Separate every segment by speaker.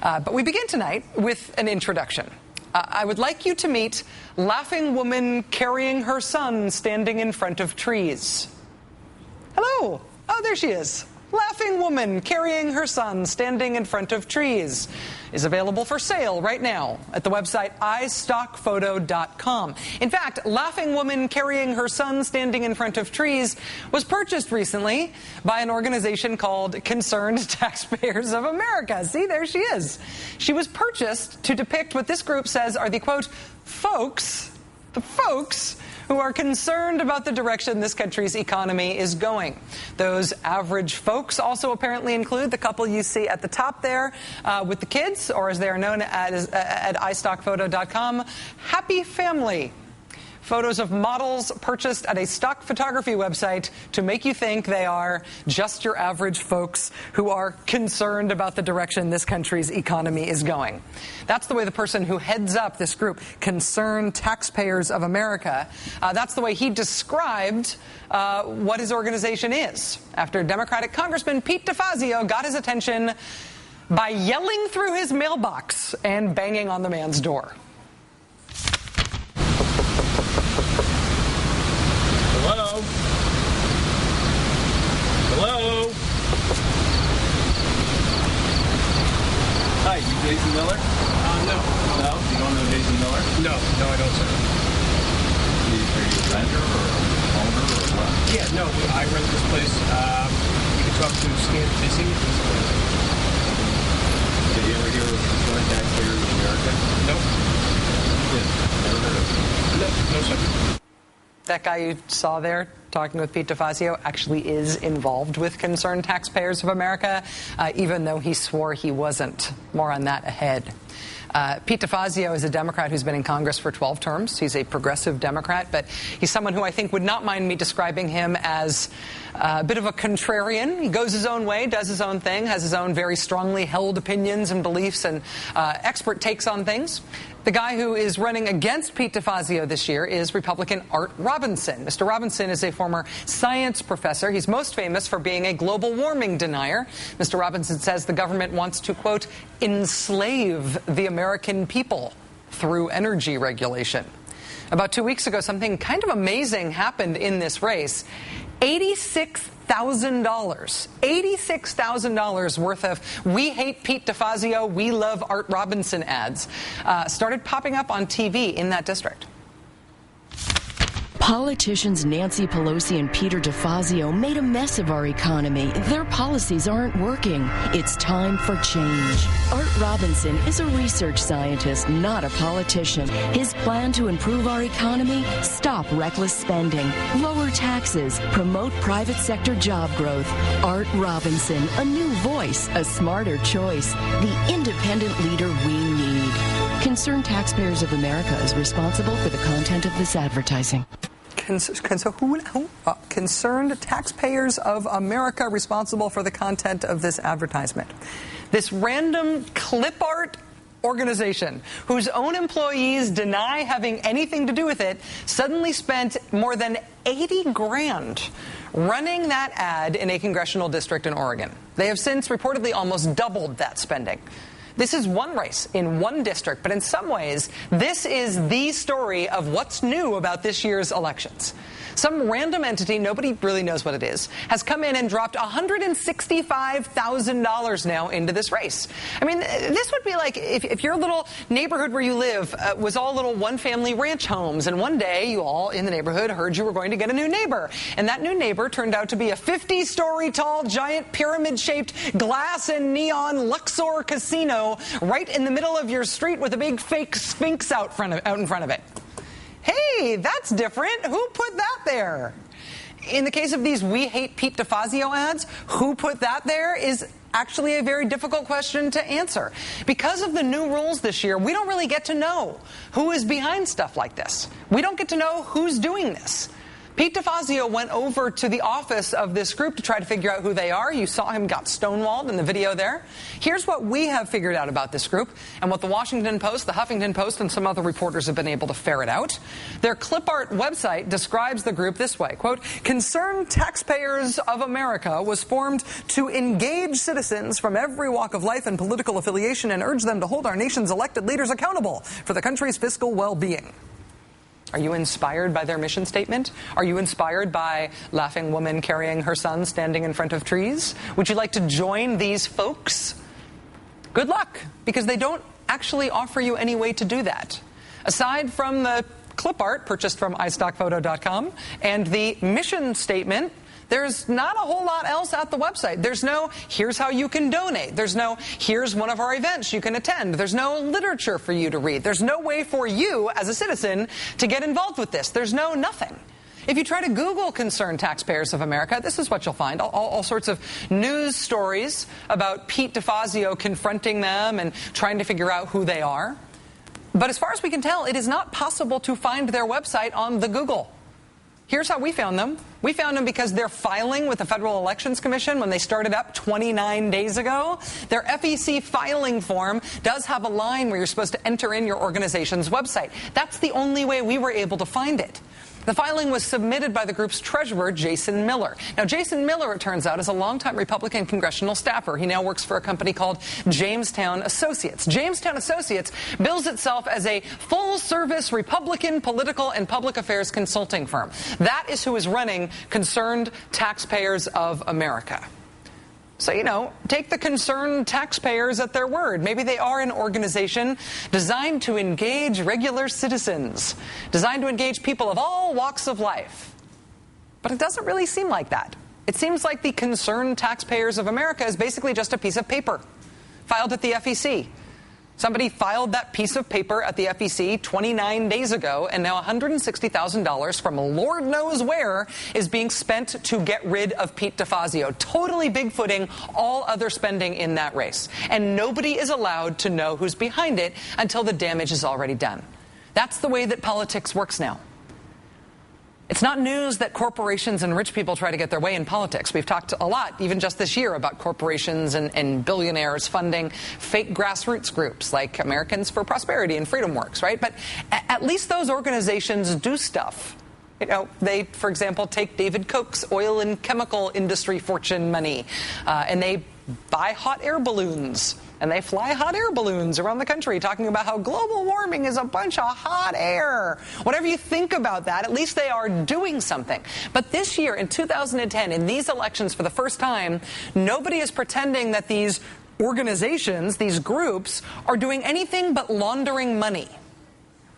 Speaker 1: But we begin tonight with an introduction. I would like you to meet laughing woman carrying her son standing in front of trees. Hello. Oh, there she is. Laughing woman carrying her son standing in front of trees is available for sale right now at the website istockphoto.com. In fact, laughing woman carrying her son standing in front of trees was purchased recently by an organization called Concerned Taxpayers of America. See, there she is. She was purchased to depict what this group says are the, quote, folks who are concerned about the direction this country's economy is going. Those average folks also apparently include the couple you see at the top there with the kids, or as they are known at istockphoto.com, happy family. Photos of models purchased at a stock photography website to make you think they are just your average folks who are concerned about the direction this country's economy is going. That's the way the person who heads up this group, Concerned Taxpayers of America, that's the way he described what his organization is after Democratic Congressman Pete DeFazio got his attention by yelling through his mailbox and banging on the man's door.
Speaker 2: Hello? Hello? Hi, you Jason Miller?
Speaker 3: No.
Speaker 2: No? You don't know Jason Miller?
Speaker 3: No, I don't, sir.
Speaker 2: Are you a renter or owner or what?
Speaker 3: Yeah, no, I rent this place. You can talk to Stan Busy.
Speaker 2: Did you ever hear of Concerned Taxpayers of America?
Speaker 3: Nope.
Speaker 2: Yeah, never heard of it.
Speaker 3: No, sir.
Speaker 1: That guy you saw there talking with Pete DeFazio actually is involved with Concerned Taxpayers of America, even though he swore he wasn't. More on that ahead. Pete DeFazio is a Democrat who's been in Congress for 12 terms. He's a progressive Democrat, but he's someone who I think would not mind me describing him as a bit of a contrarian. He goes his own way, does his own thing, has his own very strongly held opinions and beliefs and expert takes on things. The guy who is running against Pete DeFazio this year is Republican Art Robinson. Mr. Robinson is a former science professor. He's most famous for being a global warming denier. Mr. Robinson says the government wants to, quote, enslave the American people through energy regulation. About 2 weeks ago, something kind of amazing happened in this race. $86,000 worth of "We hate Pete DeFazio, we love Art Robinson" ads started popping up on TV in that district.
Speaker 4: Politicians Nancy Pelosi and Peter DeFazio made a mess of our economy. Their policies aren't working. It's time for change. Art Robinson is a research scientist, not a politician. His plan to improve our economy? Stop reckless spending, lower taxes, promote private sector job growth. Art Robinson, a new voice, a smarter choice, the independent leader we need. Concerned Taxpayers of America is responsible for the content of this advertising.
Speaker 1: Concerned Taxpayers of America responsible for the content of this advertisement. This random clip art organization whose own employees deny having anything to do with it suddenly spent more than 80 grand running that ad in a congressional district in Oregon. They have since reportedly almost doubled that spending. This is one race in one district, but in some ways, this is the story of what's new about this year's elections. Some random entity, nobody really knows what it is, has come in and dropped $165,000 now into this race. I mean, this would be like if your little neighborhood where you live was all little one-family ranch homes, and one day you all in the neighborhood heard you were going to get a new neighbor. And that new neighbor turned out to be a 50-story tall, giant pyramid-shaped glass and neon Luxor casino right in the middle of your street with a big fake sphinx out in front of it. Hey, that's different. Who put that there? In the case of these "We hate Pete DeFazio" ads, who put that there is actually a very difficult question to answer. Because of the new rules this year, we don't really get to know who is behind stuff like this. We don't get to know who's doing this. Pete DeFazio went over to the office of this group to try to figure out who they are. You saw him got stonewalled in the video there. Here's what we have figured out about this group and what the Washington Post, the Huffington Post, and some other reporters have been able to ferret out. Their clip art website describes the group this way, quote, "Concerned Taxpayers of America was formed to engage citizens from every walk of life and political affiliation and urge them to hold our nation's elected leaders accountable for the country's fiscal well-being." Are you inspired by their mission statement? Are you inspired by laughing woman carrying her son standing in front of trees? Would you like to join these folks? Good luck, because they don't actually offer you any way to do that. Aside from the clip art purchased from iStockPhoto.com and the mission statement, there's not a whole lot else at the website. There's no, here's how you can donate. There's no, here's one of our events you can attend. There's no literature for you to read. There's no way for you as a citizen to get involved with this. There's no nothing. If you try to Google Concerned Taxpayers of America, this is what you'll find. All sorts of news stories about Pete DeFazio confronting them and trying to figure out who they are. But as far as we can tell, it is not possible to find their website on the Google. Here's how we found them. We found them because they're filing with the Federal Elections Commission when they started up 29 days ago. Their FEC filing form does have a line where you're supposed to enter in your organization's website. That's the only way we were able to find it. The filing was submitted by the group's treasurer, Jason Miller. Now, Jason Miller, it turns out, is a longtime Republican congressional staffer. He now works for a company called Jamestown Associates. Jamestown Associates bills itself as a full-service Republican political and public affairs consulting firm. That is who is running Concerned Taxpayers of America. So, you know, take the concerned taxpayers at their word. Maybe they are an organization designed to engage regular citizens, designed to engage people of all walks of life. But it doesn't really seem like that. It seems like the Concerned Taxpayers of America is basically just a piece of paper filed at the FEC. Somebody filed that piece of paper at the FEC 29 days ago, and now $160,000 from Lord knows where is being spent to get rid of Pete DeFazio, totally bigfooting all other spending in that race. And nobody is allowed to know who's behind it until the damage is already done. That's the way that politics works now. It's not news that corporations and rich people try to get their way in politics. We've talked a lot, even just this year, about corporations and billionaires funding fake grassroots groups like Americans for Prosperity and Freedom Works, right? But at least those organizations do stuff. You know, they, for example, take David Koch's oil and chemical industry fortune money, and they buy hot air balloons. And they fly hot air balloons around the country talking about how global warming is a bunch of hot air. Whatever you think about that, at least they are doing something. But this year, in 2010, in these elections for the first time, nobody is pretending that these organizations, these groups, are doing anything but laundering money.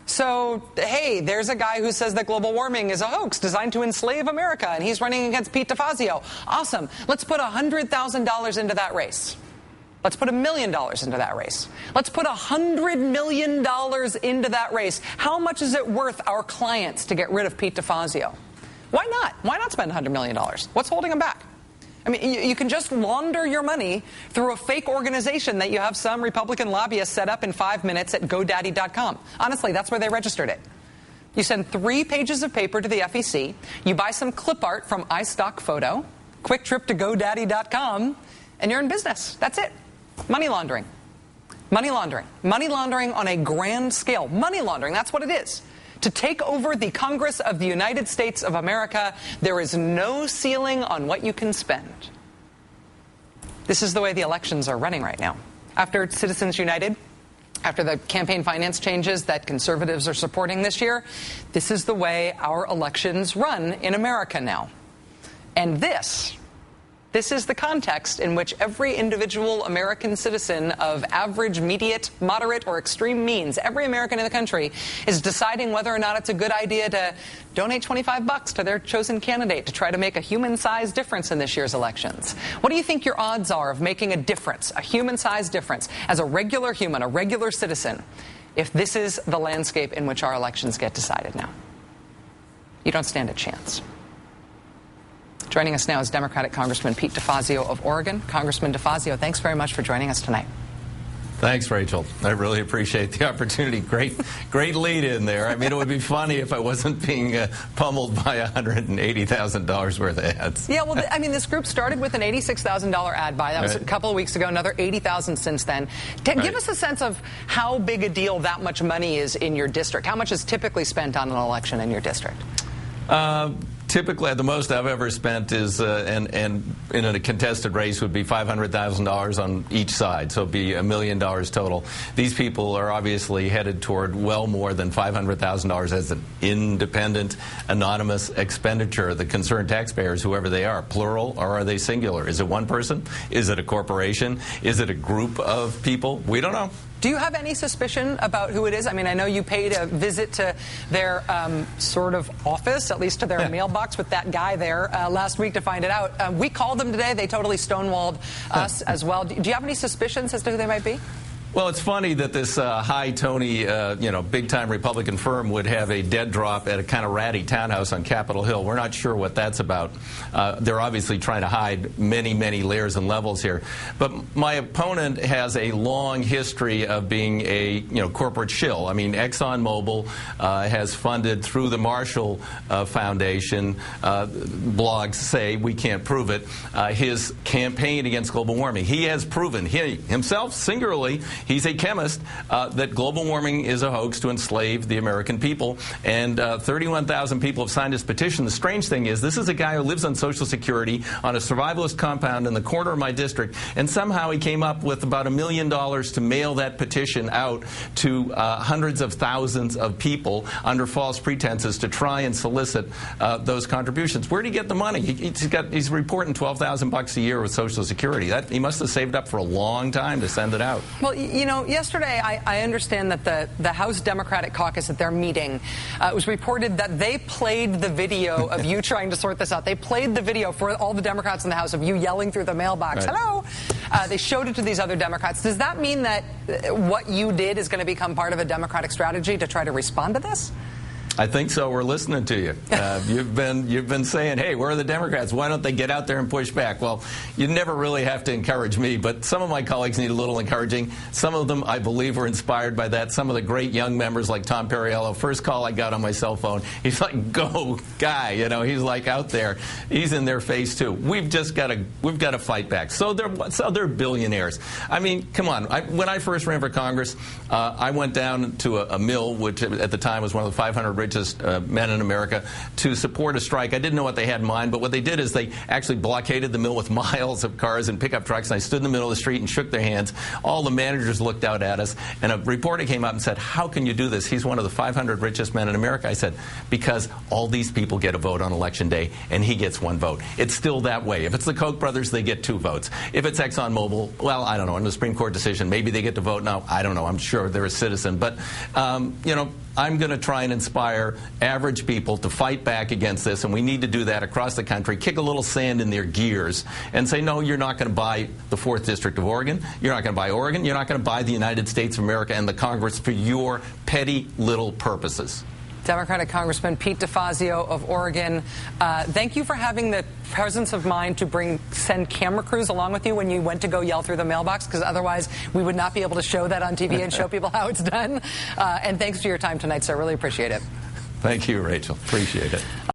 Speaker 1: So, hey, there's a guy who says that global warming is a hoax designed to enslave America, and he's running against Pete DeFazio. Awesome. Let's put $100,000 into that race. Let's put $1 million into that race. Let's put $100 million into that race. How much is it worth our clients to get rid of Pete DeFazio? Why not? Why not spend $100 million? What's holding them back? I mean, you can just launder your money through a fake organization that you have some Republican lobbyist set up in 5 minutes at GoDaddy.com. Honestly, that's where they registered it. You send 3 pages of paper to the FEC. You buy some clip art from iStockPhoto, quick trip to GoDaddy.com, and you're in business. That's it. Money laundering. Money laundering. Money laundering on a grand scale. Money laundering, that's what it is. To take over the Congress of the United States of America, there is no ceiling on what you can spend. This is the way the elections are running right now. After Citizens United, after the campaign finance changes that conservatives are supporting this year, this is the way our elections run in America now. And this is the context in which every individual American citizen of average, mediate, moderate, or extreme means, every American in the country, is deciding whether or not it's a good idea to donate $25 to their chosen candidate to try to make a human-sized difference in this year's elections. What do you think your odds are of making a difference, a human-sized difference, as a regular human, a regular citizen, if this is the landscape in which our elections get decided now? You don't stand a chance. Joining us now is Democratic Congressman Pete DeFazio of Oregon. Congressman DeFazio, thanks very much for joining us tonight.
Speaker 5: Thanks, Rachel. I really appreciate the opportunity. Great lead in there. I mean, it would be funny if I wasn't being pummeled by $180,000 worth of ads.
Speaker 1: Yeah, well, I mean, this group started with an $86,000 ad buy. That was a couple of weeks ago. Another $80,000 since then. Give us a sense of how big a deal that much money is in your district. How much is typically spent on an election in your district?
Speaker 5: Typically, the most I've ever spent is, and in a contested race would be $500,000 on each side, so it'd be $1 million total. These people are obviously headed toward well more than $500,000 as an independent, anonymous expenditure. The concerned taxpayers, whoever they are, plural or are they singular? Is it one person? Is it a corporation? Is it a group of people? We don't know.
Speaker 1: Do you have any suspicion about who it is? I mean, I know you paid a visit to their sort of office, at least to their mailbox with that guy there last week to find it out. We called them today. They totally stonewalled us as well. Do you have any suspicions as to who they might be?
Speaker 5: Well, it's funny that this high-Tony, big-time Republican firm would have a dead drop at a kind of ratty townhouse on Capitol Hill. We're not sure what that's about. They're obviously trying to hide many, many layers and levels here. But my opponent has a long history of being a corporate shill. I mean, ExxonMobil has funded through the Marshall Foundation. Blogs say we can't prove it. His campaign against global warming. He has proven himself singularly. He's a chemist, that global warming is a hoax to enslave the American people. And 31,000 people have signed his petition. The strange thing is, this is a guy who lives on Social Security on a survivalist compound in the corner of my district, and somehow he came up with about $1 million to mail that petition out to hundreds of thousands of people under false pretenses to try and solicit those contributions. Where did he get the money? He's reporting $12,000 a year with Social Security. He must have saved up for a long time to send it out.
Speaker 1: Well, yesterday I understand that the House Democratic Caucus at their meeting, it was reported that they played the video of you trying to sort this out. They played the video for all the Democrats in the House of you yelling through the mailbox,
Speaker 5: right.
Speaker 1: Hello! They showed it to these other Democrats. Does that mean that what you did is going to become part of a Democratic strategy to try to respond to this?
Speaker 5: I think so. We're listening to you. You've been saying, hey, where are the Democrats? Why don't they get out there and push back? Well, you never really have to encourage me, but some of my colleagues need a little encouraging. Some of them, I believe, were inspired by that. Some of the great young members like Tom Perriello, first call I got on my cell phone, he's like, go guy, he's like out there. He's in their face too. We've got to fight back. So they're billionaires. I mean, come on. When I first ran for Congress, I went down to a mill, which at the time was one of the 500 richest men in America, to support a strike. I didn't know what they had in mind, but what they did is they actually blockaded the mill with miles of cars and pickup trucks, and I stood in the middle of the street and shook their hands. All the managers looked out at us, and a reporter came up and said, how can you do this? He's one of the 500 richest men in America. I said, because all these people get a vote on Election Day, and he gets one vote. It's still that way. If it's the Koch brothers, they get 2 votes. If it's ExxonMobil, well, I don't know. In the Supreme Court decision, maybe they get to vote now. I don't know. I'm sure they're a citizen. But, I'm going to try and inspire average people to fight back against this, and we need to do that across the country, kick a little sand in their gears, and say, no, you're not going to buy the 4th District of Oregon, you're not going to buy Oregon, you're not going to buy the United States of America and the Congress for your petty little purposes.
Speaker 1: Democratic Congressman Pete DeFazio of Oregon, thank you for having the presence of mind to send camera crews along with you when you went to go yell through the mailbox, because otherwise we would not be able to show that on TV and show people how it's done. And thanks for your time tonight, sir. Really appreciate it.
Speaker 5: Thank you, Rachel. Appreciate it.